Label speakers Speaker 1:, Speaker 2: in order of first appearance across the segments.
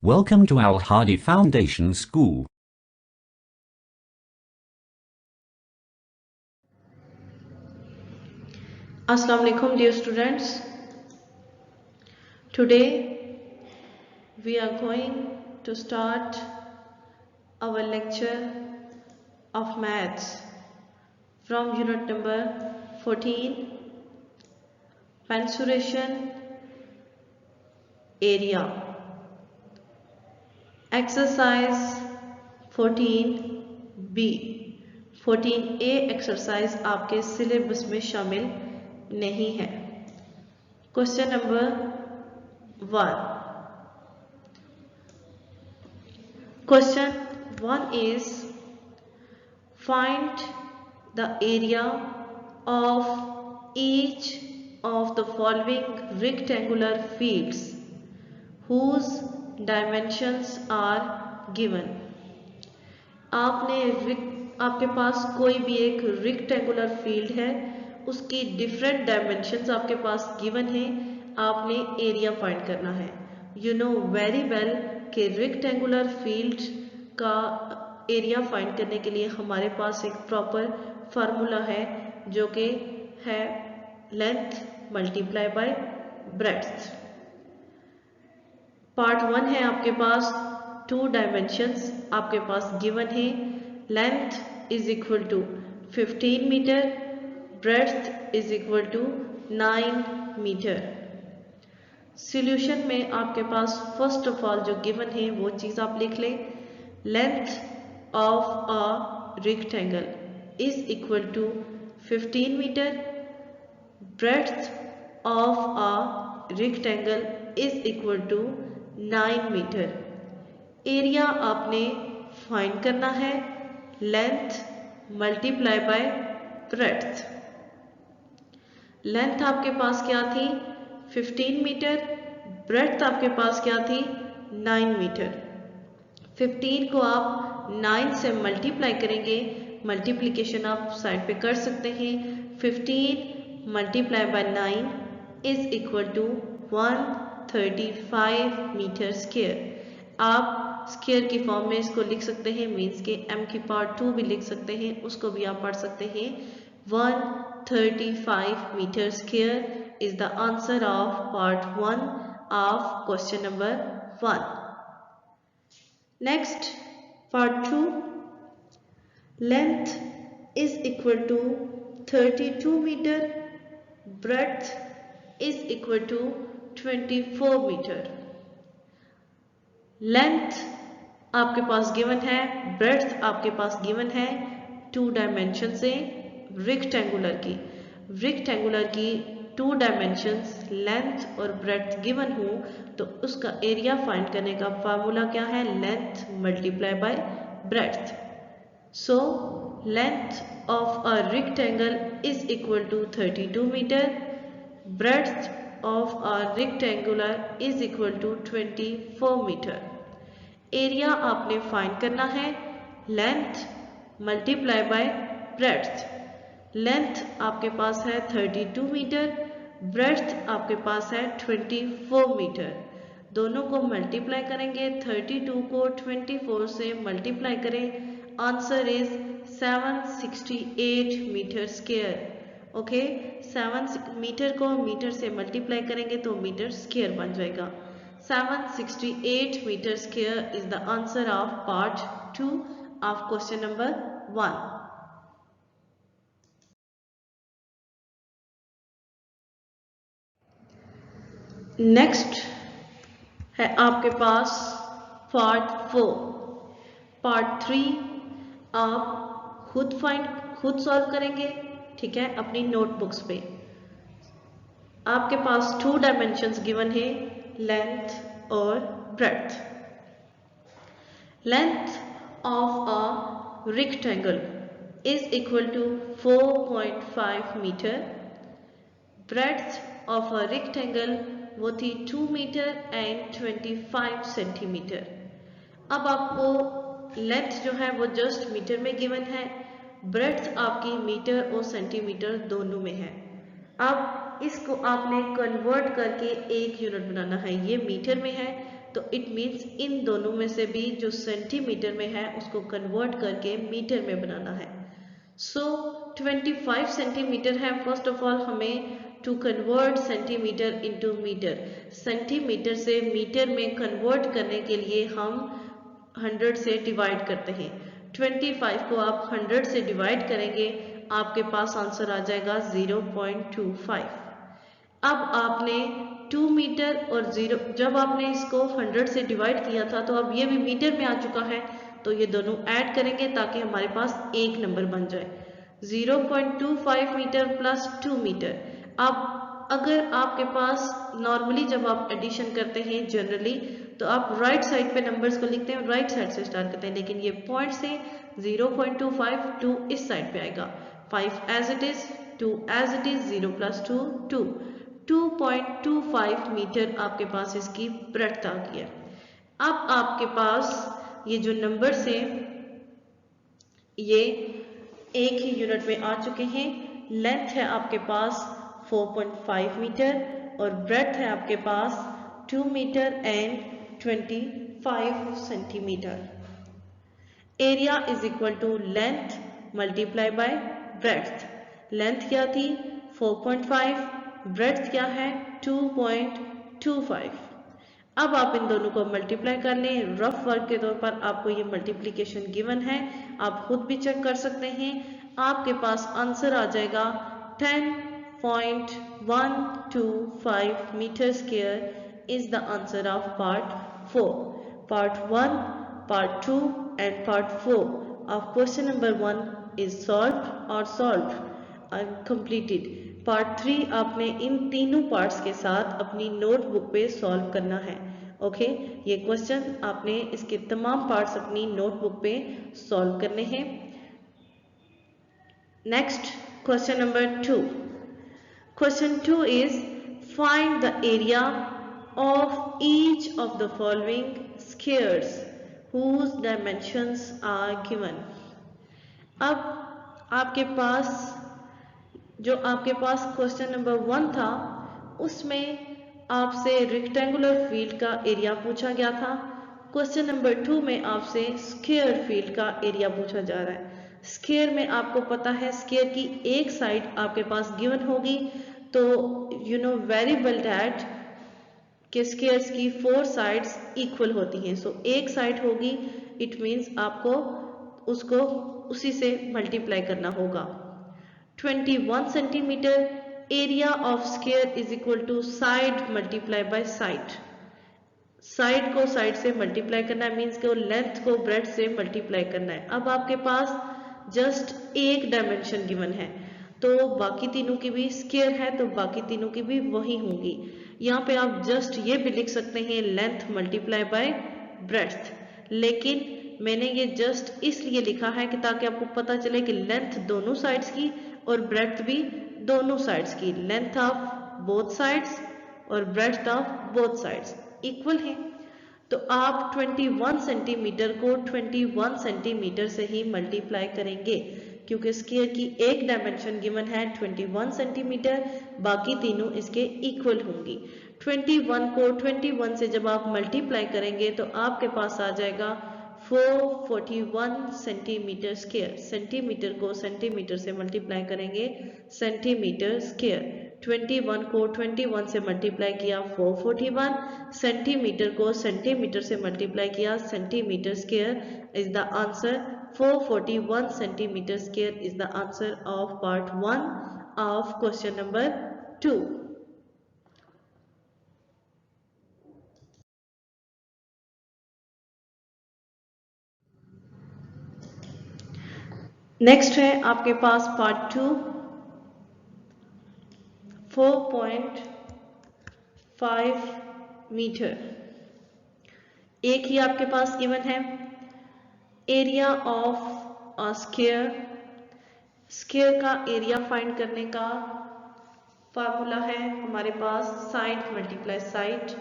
Speaker 1: Welcome to Al Hadi Foundation School.
Speaker 2: Assalamu alaikum dear students. Today we are going to start our lecture of maths from unit number 14, mensuration area. Exercise 14B 14A exercise आपके syllabus में शामिल नहीं है. Question number 1. Question 1 is find the area of each of the following rectangular fields whose dimensions are given. आपके पास कोई भी एक rectangular field है, उसकी डिफरेंट डायमेंशंस आपके पास गिवन है, आपने एरिया फाइंड करना है. यू नो वेरी वेल कि रेक्टेंगुलर फील्ड का एरिया फाइंड करने के लिए हमारे पास एक प्रॉपर फार्मूला है जो कि है length multiply by breadth. Part 1 है आपके पास 2 डायमेंशंस आपके पास गिवन है. Length is equal to 15 metre, breadth is equal to 9 metre. Solution में आपके पास फर्स्ट ऑफ ऑल जो गिवन है वो चीज़ आप लिख लें. Length of a rectangle is equal to 15 metre, breadth of a rectangle is equal to 9 metre. Area आपने फाइंड करना है length multiply by breadth. Length आपके पास क्या थी 15 मीटर, ब्रेड्थ आपके पास क्या थी 9 मीटर. 15 को आप 9 से मल्टीप्लाई करेंगे, मल्टीप्लिकेशन आप साइड पे कर सकते हैं. 15 multiply by 9 is equal to 135 metre square. आप स्क्वायर की फॉर्म में इसको लिख सकते हैं, मीन्स के m की पावर 2 भी लिख सकते हैं, उसको भी आप पढ़ सकते हैं. 135 metre square is the answer of part 1 of question number 1. Next part 2. Length is equal to 32 metre, breadth is equal to 24 metre. Length आपके पास गिवन है, ब्रेड्थ आपके पास गिवन है. 2 डायमेंशन से रेक्टेंगुलर की 2 डायमेंशंस लेंथ और ब्रेड्थ गिवन हो तो उसका एरिया फाइंड करने का फार्मूला क्या है, length multiply by breadth. So length of a rectangle is equal to 32 metre, breadth of a rectangular is equal to 24 metre. Area आपने फाइंड करना है length multiply by breadth. Length आपके पास है 32 मीटर, ब्रेड्थ आपके पास है 24 मीटर. दोनों को मल्टीप्लाई करेंगे, 32 को 24 से मल्टीप्लाई करें, answer is 768 metre square. Okay 7 metre को मीटर से मल्टीप्लाई करेंगे तो मीटर स्क्वायर बन जाएगा. 768 metre square is the answer of part 2 of question number 1. Next है आपके पास पार्ट 4. पार्ट 3 आप खुद सॉल्व करेंगे, ठीक है, अपनी नोटबुक्स पे. आपके पास 2 डायमेंशंस गिवन है, लेंथ और breadth. Length of a rectangle is equal to 4.5 metre, breadth of a rectangle वो थी 2 मीटर एंड 25 सेंटीमीटर. अब आपको लेंथ जो है वो जस्ट मीटर में गिवन है, ब्रेड्थ आपकी मीटर और सेंटीमीटर दोनों में है. अब इसको आपने कन्वर्ट करके एक यूनिट बनाना है. ये मीटर में है तो इट मीन्स इन दोनों में से भी जो सेंटीमीटर में है उसको कन्वर्ट करके मीटर में बनाना है। सो 25 सेंटीमीटर है। फर्स्ट ऑफ ऑल हमें to convert centimetre into metre, centimetre से मीटर में कन्वर्ट करने के लिए हम 100 से डिवाइड करते हैं। 25 को आप 100 से डिवाइड करेंगे, आपके पास आंसर आ जाएगा 0.25। अब आपने 2 मीटर और 0, जब आपने इसको 100 से डिवाइड किया था तो अब ये भी मीटर में आ चुका है, तो ये दोनों ऐड करेंगे ताकि हमारे पास एक नंबर बन जाए। 0.25 मीटर प्लस 2 मीटर। अब अगर आपके पास नॉर्मली जब आप एडिशन करते हैं जनरली, तो आप राइट साइड पे नंबर्स को लिखते हैं, राइट साइड से स्टार्ट करते हैं, लेकिन ये पॉइंट से 0.25 2 इस साइड पे आएगा, 5 as it is, 2 as it is, 0 plus 2 2, 2.25 metre आपके पास इसकी ब्रेड्थ आ गई है। अब आपके पास ये जो नंबर्स हैं ये एक ही यूनिट में आ चुके हैं। लेंथ है आपके पास 4.5 मीटर और ब्रेड्थ है आपके पास 2 metre and 25 centimetre. Area is equal to length multiply by breadth. Length क्या थी 4.5, ब्रेड्थ क्या है 2.25। अब आप इन दोनों को मल्टीप्लाई कर लें। रफ वर्क के तौर पर आपको ये मल्टीप्लिकेशन गिवन है, आप खुद भी चेक कर सकते हैं। आपके पास आंसर आ जाएगा 10.125 metre square is the answer of part 4। Part 1, part 2 and part 4 of question number 1 is solved and completed. Part 3 आपने इन तीनों पार्ट्स के साथ अपनी नोटबुक पे सॉल्व करना है। ओके, ये क्वेश्चन आपने इसके तमाम पार्ट्स अपनी नोटबुक पे सॉल्व करने हैं। Next question number 2। Question 2 is find the area of each of the following squares whose dimensions are given। अब आपके पास क्वेश्चन नंबर 1 था, उसमें आपसे रेक्टेंगुलर फील्ड का एरिया पूछा गया था। क्वेश्चन नंबर 2 में आपसे स्क्वायर फील्ड का एरिया पूछा जा रहा है। स्क्वायर में आपको पता है स्क्वायर की एक साइड आपके पास गिवन होगी, तो you know very well that कि स्क्वायर्स की 4 साइड्स इक्वल होती हैं। सो एक साइड होगी, इट मींस आपको उसको उसी से मल्टीप्लाई करना होगा। 21 centimetre area of square is equal to side multiply by side. Side को साइड से मल्टीप्लाई करना है, मींस को लेंथ को ब्रेड्थ से मल्टीप्लाई करना है। अब आपके पास जस्ट एक डायमेंशन गिवन है, तो बाकी तीनों की भी स्क्वायर है, तो बाकी तीनों की भी वही होंगी। यहाँ पे आप जस्ट ये भी लिख सकते हैं लेंथ मल्टीप्लाई बाय ब्रेड्थ, लेकिन मैंने ये जस्ट इसलिए लिखा है कि ताकि आपको पता चले कि लेंथ दोनों साइड्स की और ब्रेड्थ भी दोनों साइड्स की, लेंथ ऑफ बोथ साइड्स और breadth of both sides equal है। तो आप 21 सेंटीमीटर को 21 सेंटीमीटर से ही मल्टीप्लाई करेंगे, क्योंकि स्क्वायर की एक डायमेंशन गिवन है 21 सेंटीमीटर, बाकी तीनों इसके इक्वल होंगी। 21 को 21 से जब आप मल्टीप्लाई करेंगे तो आपके पास आ जाएगा 441 सेंटीमीटर स्क्वायर। सेंटीमीटर को सेंटीमीटर से मल्टीप्लाई करेंगे, सेंटीमीटर स्क्वायर। 21 को 21 से मल्टीप्लाई किया 441, सेंटीमीटर को सेंटीमीटर से मल्टीप्लाई किया, centimetre square is the answer. 441 centimetre square is the answer of part 1 of question number 2। Next है आपके पास पार्ट 2, 4.5 मीटर। एक ही आपके पास गिवन है area of a square. Square का एरिया फाइंड करने का फार्मूला है हमारे पास साइड मल्टीप्लाई साइड।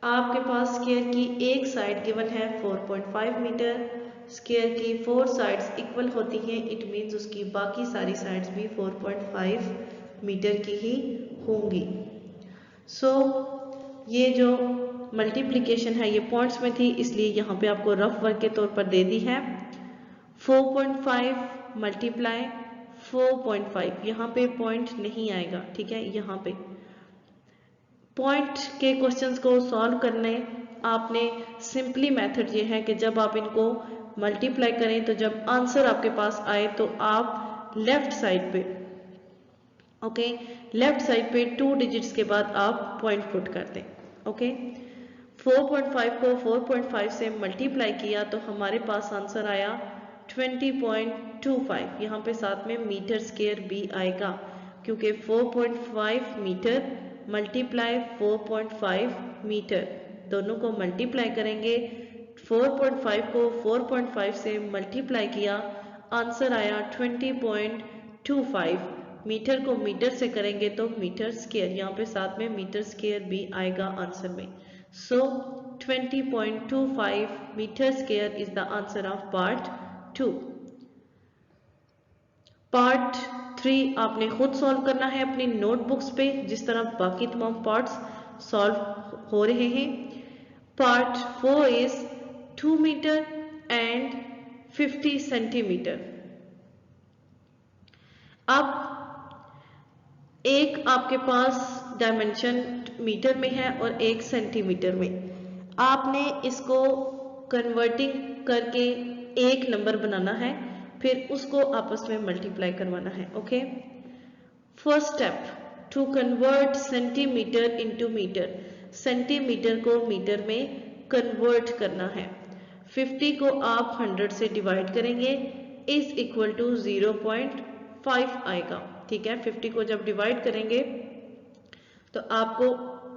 Speaker 2: आपके पास स्क्वायर की एक साइड गिवन है 4.5 मीटर, स्क्वायर की 4 साइड्स इक्वल होती हैं, इट मीन्स उसकी बाकी सारी साइड्स भी 4.5 मीटर की ही होंगी। सो ये जो मल्टीप्लिकेशन है ये पॉइंट्स में थी, इसलिए यहाँ पे आपको रफ वर्क के तौर पर दे दी है। 4.5 मल्टीप्लाई 4.5, यहाँ पे पॉइंट नहीं आएगा, ठीक है। यहाँ पे पॉइंट के क्वेश्चंस को सॉल्व करने आपने सिंपली मेथड ये है कि जब आप इनको मल्टीप्लाई करें तो जब आंसर आपके पास आए तो आप लेफ्ट साइड पे लेफ्ट साइड पे 2 डिजिट्स के बाद आप पॉइंट पुट कर दें। 4.5 को 4.5 से मल्टीप्लाई किया तो हमारे पास आंसर आया 20.25। यहाँ पे साथ में मीटर स्क्वायर भी आएगा, क्योंकि 4.5 मीटर मल्टीप्लाई 4.5 मीटर, दोनों को मल्टीप्लाई करेंगे। 4.5 को 4.5 से मल्टीप्लाई किया, आंसर आया 20.25। मीटर को मीटर से करेंगे तो मीटर स्क्वायर, यहाँ पे साथ में मीटर स्क्वायर भी आएगा आंसर में। So 20.25 metre square is the answer of part 2। Part 3 आपने खुद सॉल्व करना है अपनी नोटबुक्स पे, जिस तरह बाकी तमाम पार्ट्स सॉल्व हो रहे हैं। Part 4 is 2 metre and 50 centimetre. अब एक आपके पास डायमेंशन मीटर में है और एक सेंटीमीटर में। आपने इसको कन्वर्टिंग करके एक नंबर बनाना है, फिर उसको आपस में मल्टीप्लाई करवाना है। First step, to convert centimetre into metre. Centimetre को मीटर में कन्वर्ट करना है। 50 को आप 100 से डिवाइड करेंगे, इज इक्वल टू 0.5 आएगा, ठीक है। 50 को जब डिवाइड करेंगे तो आपको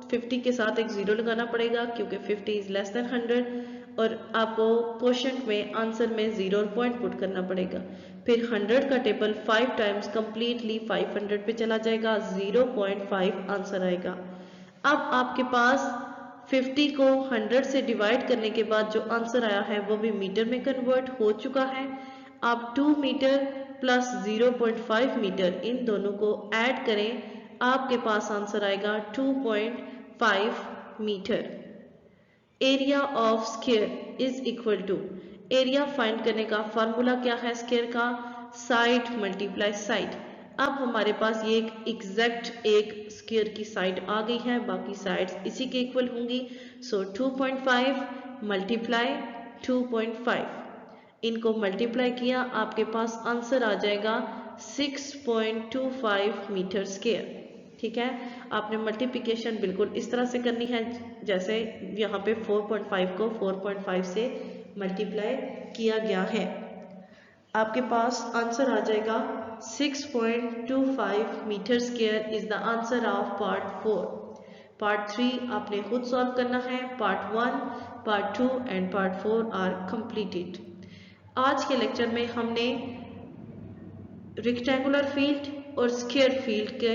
Speaker 2: 50 के साथ एक 0 लगाना पड़ेगा, क्योंकि 50 इज लेस देन 100, और आपको क्वोशंट में आंसर में 0 और पॉइंट पुट करना पड़ेगा। फिर 100 का टेबल 5 टाइम्स कंप्लीटली 500 पे चला जाएगा, 0.5 आंसर आएगा। अब आपके पास 50 को 100 से डिवाइड करने के बाद जो आंसर आया है वो भी मीटर में कन्वर्ट हो चुका है। आप 2 मीटर प्लस 0.5 मीटर इन दोनों को ऐड करें, आपके पास आंसर आएगा 2.5 metre. Area of square is equal to, area find करने का फार्मूला क्या है स्क्वायर का, साइड मल्टीप्लाई साइड। अब हमारे पास ये एक एग्जैक्ट एक स्क्वायर की साइड आ गई है, बाकी साइड्स इसी के इक्वल होंगी। सो 2.5 मल्टीप्लाई 2.5, इनको मल्टीप्लाई किया, आपके पास आंसर आ जाएगा 6.25 मीटर स्क्वायर, ठीक है। आपने मल्टीप्लिकेशन बिल्कुल इस तरह से करनी है जैसे यहाँ पे 4.5 को 4.5 से मल्टीप्लाई किया गया है। आपके पास आंसर आ जाएगा 6.25 metre square is the answer of part 4। Part 3 आपने खुद सॉल्व करना है। Part 1, part 2 and part 4 are completed. आज के लेक्चर में हमने रेक्टेंगुलर फील्ड और स्क्वायर फील्ड के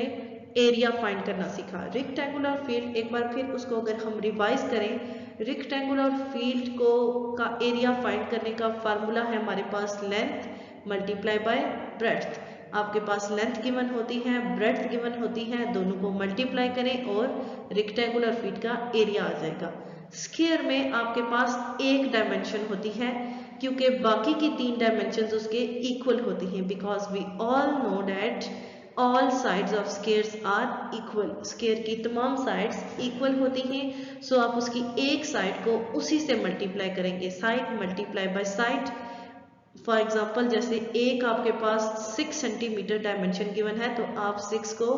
Speaker 2: एरिया फाइंड करना सीखा। रेक्टेंगुलर फील्ड एक बार फिर उसको अगर हम रिवाइज करें, रेक्टेंगुलर फील्ड को का एरिया फाइंड करने का फार्मूला है हमारे पास लेंथ मल्टीप्लाई बाय ब्रेड्थ। आपके पास लेंथ गिवन होती है, ब्रेड्थ गिवन होती है, दोनों को मल्टीप्लाई करें और रेक्टेंगुलर फील्ड का एरिया आ जाएगा। स्क्वायर में आपके पास एक डायमेंशन होती है, क्योंकि बाकी की 3 डायमेंशंस उसके इक्वल होती हैं, because we all know that all sides of squares are equal. Square की तमाम साइड्स इक्वल होती हैं, सो आप उसकी एक साइड को उसी से मल्टीप्लाई करेंगे, side multiply by side. For example जैसे एक आपके पास 6 सेंटीमीटर डायमेंशन गिवन है, तो आप 6 को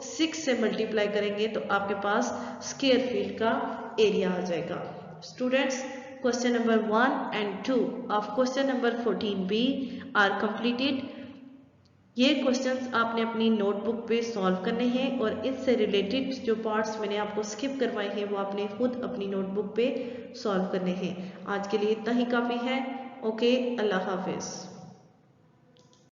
Speaker 2: 6 से मल्टीप्लाई करेंगे तो आपके पास स्क्वायर फील्ड का एरिया आ जाएगा। Students, question number 1 and 2 of question number 14b are completed. ये क्वेश्चंस आपने अपनी नोटबुक पे सॉल्व करने हैं और इससे रिलेटेड जो पार्ट्स मैंने आपको स्किप करवाए हैं वो आपने खुद अपनी नोटबुक पे सॉल्व करने हैं। आज के लिए इतना ही काफ़ी है। ओके, अल्लाह हाफिज़।